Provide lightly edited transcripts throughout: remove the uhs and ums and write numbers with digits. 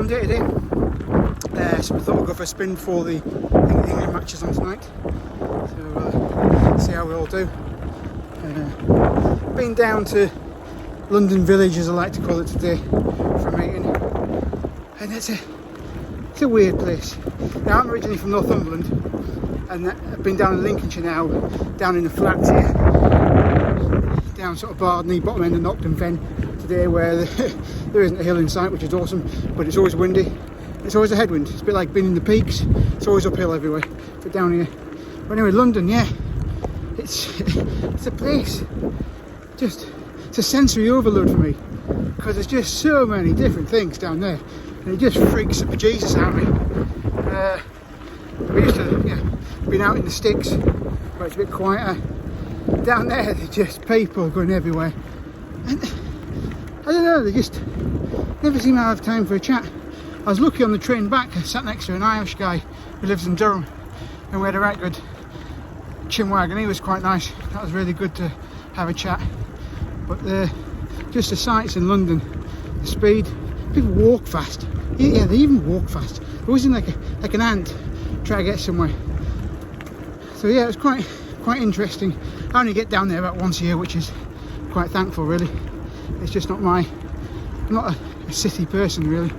one day today. So I thought we'd go for a spin before the England matches on tonight. So see how we all do. Been down to London Village, as I like to call it today, for a meeting. And it's a weird place. Now I'm originally from Northumberland, and I've been down in Lincolnshire now, down in the flats here, down sort of Bardney, bottom end of Nocton Fen today, where there isn't a hill in sight, which is awesome, but it's always windy. It's always a headwind. It's a bit like being in the peaks. It's always uphill everywhere. But down here. But anyway, London, yeah. It's a place. It's a sensory overload for me. Because there's just so many different things down there. And it just freaks the bejesus out of me. We used to, been out in the sticks, where it's a bit quieter. Down there, there's just people going everywhere. And I don't know, they just never seem to have time for a chat. I was lucky on the train back. I sat next to an Irish guy who lives in Durham, and we had a right good chinwag, and he was quite nice. That was really good to have a chat. But just the sights in London, the speed, people walk fast. Yeah, they even walk fast. It wasn't like an ant trying to get somewhere. So yeah, it was quite interesting. I only get down there about once a year, which is quite thankful really. It's just not I'm not a city person really.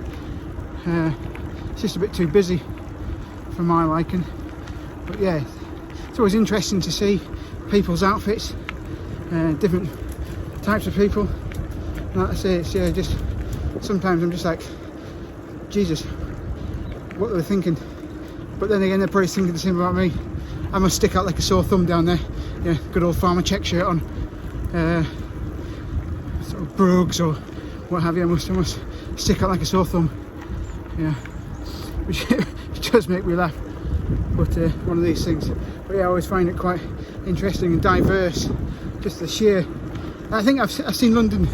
It's just a bit too busy for my liking. But yeah, it's always interesting to see people's outfits, different types of people. And like I say, it's just sometimes I'm just like, Jesus, what they were thinking. But then again, they're probably thinking the same about me. I must stick out like a sore thumb down there. Yeah, good old farmer check shirt on, sort of brogues or what have you. I must stick out like a sore thumb. Yeah, which does make me laugh, but one of these things. But yeah, I always find it quite interesting and diverse, just the sheer. I think I've seen London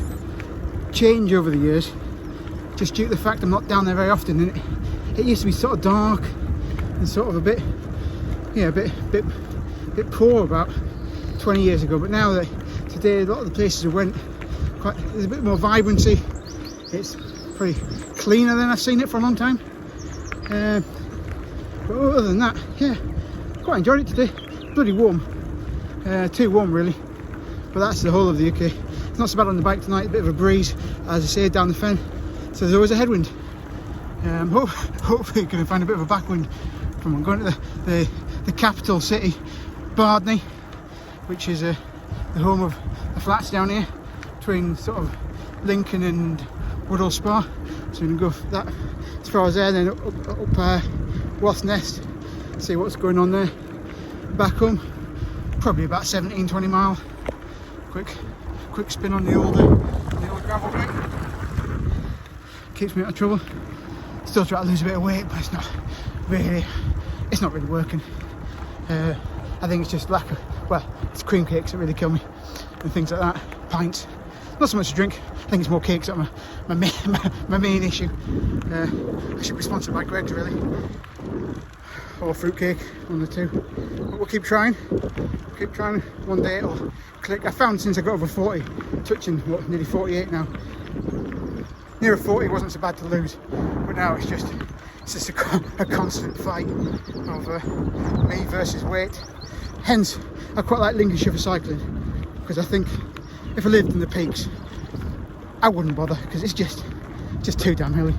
change over the years, just due to the fact I'm not down there very often, and it used to be sort of dark and sort of a bit poor about 20 years ago, but now that today a lot of the places I went, there's a bit more vibrancy. It's pretty cleaner than I've seen it for a long time. But other than that, yeah, quite enjoyed it today. Bloody warm, too warm really, but that's the whole of the UK. It's not so bad on the bike tonight, a bit of a breeze, as I say, down the fen, so there's always a headwind. Hopefully going to find a bit of a backwind from going to the capital city, Bardney, which is the home of the flats down here, between sort of Lincoln and Woodall Spa. So we can go that as far as there, then up Wasp Nest, see what's going on there. Back home, probably about 17-20 mile. Quick spin on the old gravel bike. Keeps me out of trouble. Still trying to lose a bit of weight, but it's not really working. I think it's just lack of, it's cream cakes that really kill me, and things like that. Pints, not so much to drink. I think it's more cakes that are my main issue. I should be sponsored by Greggs really, or fruitcake, one of the two. But we'll keep trying. One day it'll click. I found since I got over 40, touching nearly 48 now. Near 40 wasn't so bad to lose, but now it's just a constant fight of me versus weight. Hence, I quite like Lincolnshire for cycling, because I think if I lived in the peaks, I wouldn't bother, because it's just too damn hilly.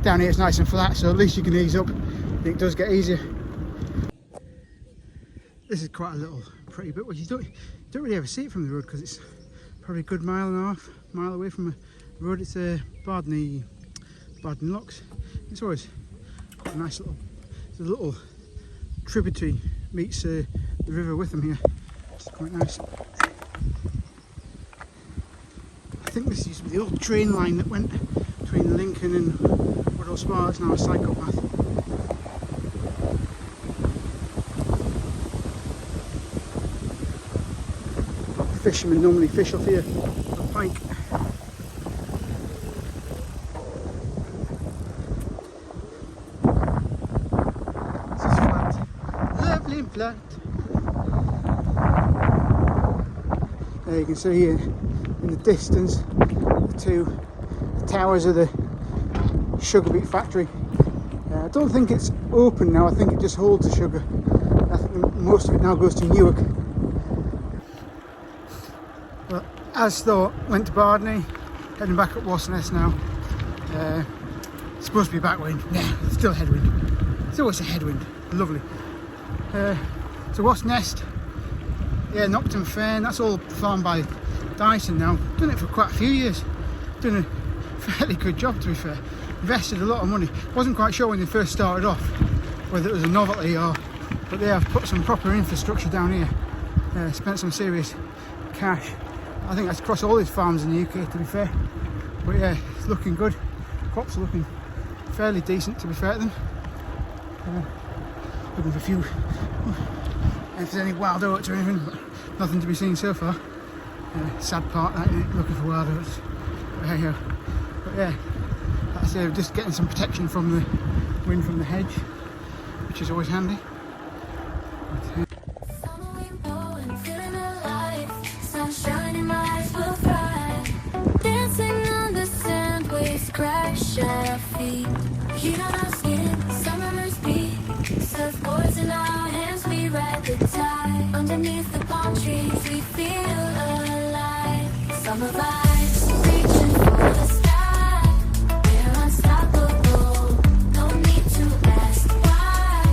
Down here it's nice and flat, so at least you can ease up, and it does get easier. This is quite a little pretty bit, which you don't really ever see it from the road, because it's probably a good mile and a half away from the road. It's Bardney Locks. It's always quite a nice little tributary meets the River Witham here. It's quite nice. I think this used to be the old train line that went between Lincoln and Woodall Spa. It's now a cycle path. Fishermen normally fish off here, a pike. This is flat, lovely and flat. There you can see here in the distance the two towers of the sugar beet factory. I don't think it's open now, I think it just holds the sugar. I think most of it now goes to Newark. Well, as thought, went to Bardney, heading back up Wasness now. It's supposed to be backwind, yeah, still headwind. It's always a headwind, lovely. So Wasness, yeah, Nocton Fern, that's all farmed by Dyson now. Done it for quite a few years. Done a fairly good job, to be fair. Invested a lot of money. Wasn't quite sure when they first started off whether it was a novelty or, but they have put some proper infrastructure down here. Spent some serious cash. I think that's across all these farms in the UK, to be fair. But yeah, it's looking good. Crops are looking fairly decent, to be fair to them. Looking for a few, if there's any wild oats or anything, but nothing to be seen so far. Sad part, that, isn't it? Looking for wild oats. But hey ho. But yeah, like I say, just getting some protection from the wind from the hedge, which is always handy. Crash at our feet, heat on our skin, summer's beat, surfboards in our hands, we ride the tide. Underneath the palm trees, we feel alive. Summer vibes, reaching for the sky. We're unstoppable, no need to ask why.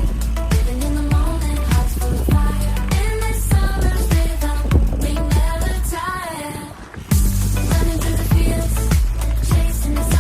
Living in the moment, hearts full of fire. In this summer's rhythm, we never tire. Running through the fields, chasing the sun.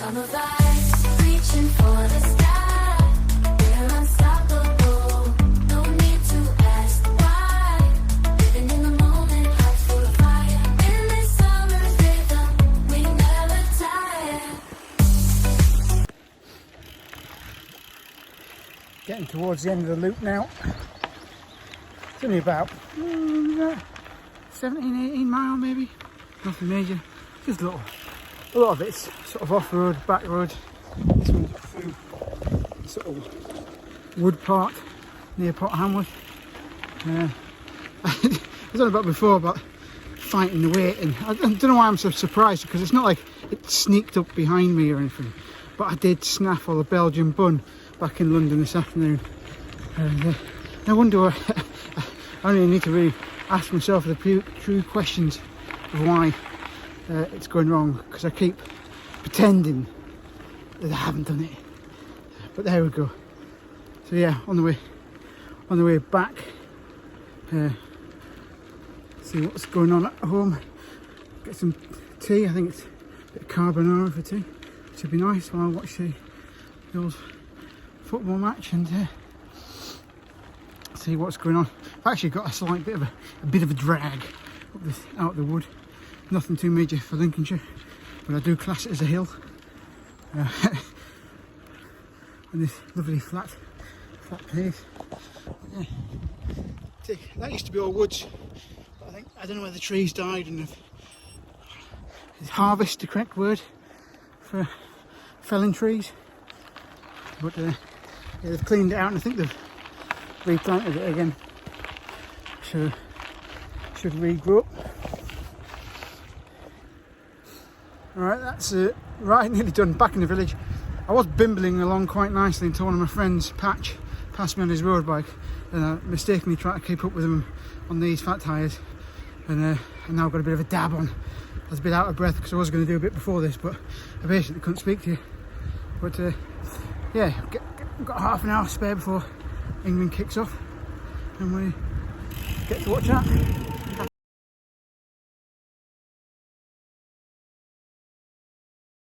Summer vibes, reaching for the sky. We're unstoppable, no need to ask why. Living in the moment, hearts full of fire. In this summer's rhythm, we never tire. Getting towards the end of the loop now. It's only about 17, 18 mile maybe. Nothing major, just a little. A lot of it's sort of off-road, back road. This one's through sort of wood part near Pot Hamworth. I was on about before about fighting the weight, and I don't know why I'm so surprised, because it's not like it sneaked up behind me or anything, but I did snaffle a Belgian bun back in London this afternoon. And I wonder why, I only need to really ask myself the true questions of why it's going wrong, because I keep pretending that I haven't done it. But there we go. So yeah, on the way back, see what's going on at home. Get some tea. I think it's a bit of carbonara for tea. Should be nice while I watch the old football match and see what's going on. I've actually got a slight bit of a drag up out the wood. Nothing too major for Lincolnshire, but I do class it as a hill. And this lovely flat place. Yeah. That used to be all woods, but I don't know where the trees died, and is harvest the correct word for felling trees? But yeah, they've cleaned it out, and I think they've replanted it again, so it should regrow up. Alright, that's it. Right, nearly done. Back in the village. I was bimbling along quite nicely until one of my friends, Patch, passed me on his road bike, and I mistakenly tried to keep up with him on these fat tyres, and I now got a bit of a dab on. I was a bit out of breath because I was going to do a bit before this, but I basically couldn't speak to you. But yeah, got half an hour spare before England kicks off, and we get to watch that.